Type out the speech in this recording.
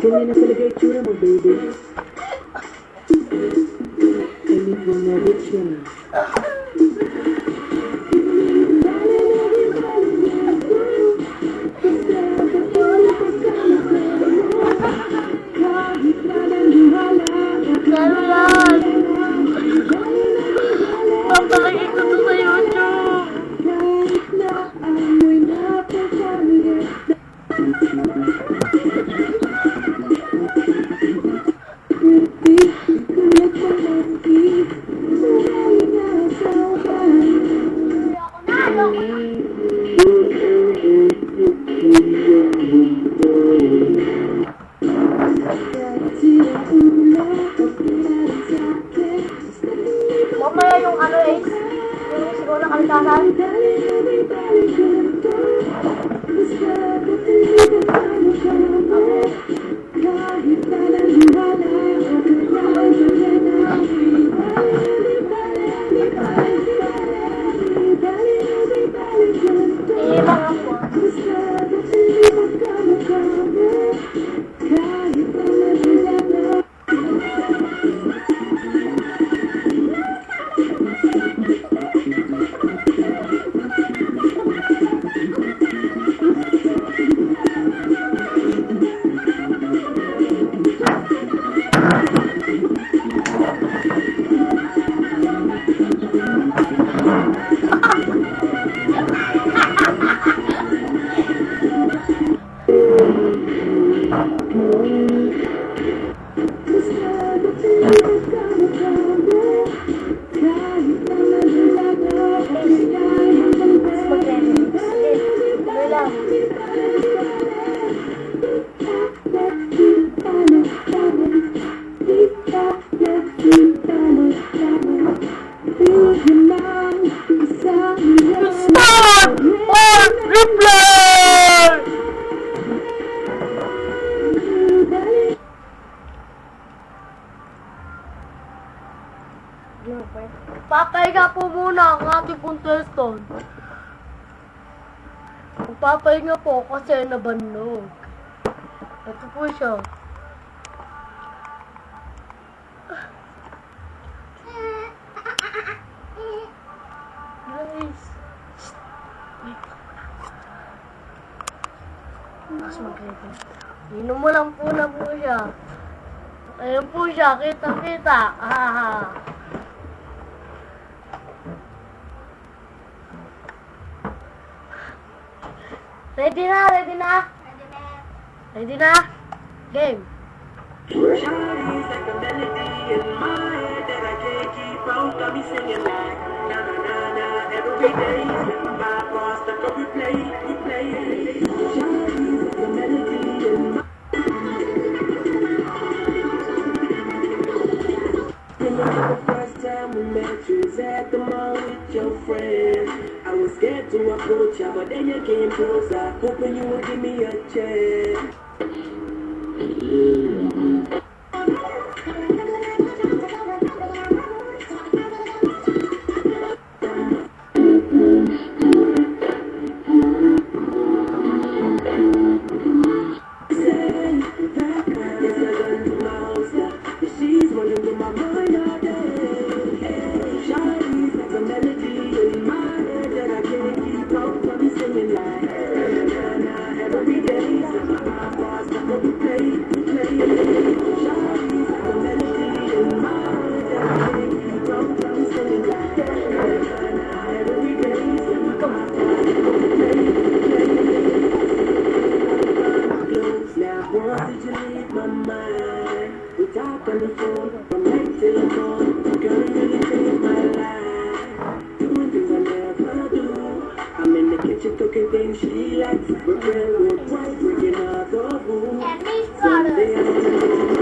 Ganyan na talaga itsura mo, baby. I need one more bitch yun. Papalagay ko to sa YouTube. Mamaya yung ano eh, yung siguro na kalikasan. Stop or replay! Papahinga po muna ang ating contestant. Papahinga po kasi nabannog. Ito po siya. Guys. Mas mag-ready. Inom mo lang po na po siya. Ayun po siya. Kita-kita. Haha. Ready na? Ready na? Ready na? Game. Shawty's like a melody in my head that I can't keep out. Got me singing like na na na na every day. My boss stuck up replay. Shawty's like a melody in my Remember the first time we met, you was at the mall with your friends. I was scared to approach you, but then you came closer, hoping you would give me a chance. On the phone, from night till the dawn, girl, you really changed my life. Doing things I never do. I'm in the kitchen cooking things she likes. We're playing with twice, breaking out the rules. Someday I'm gonna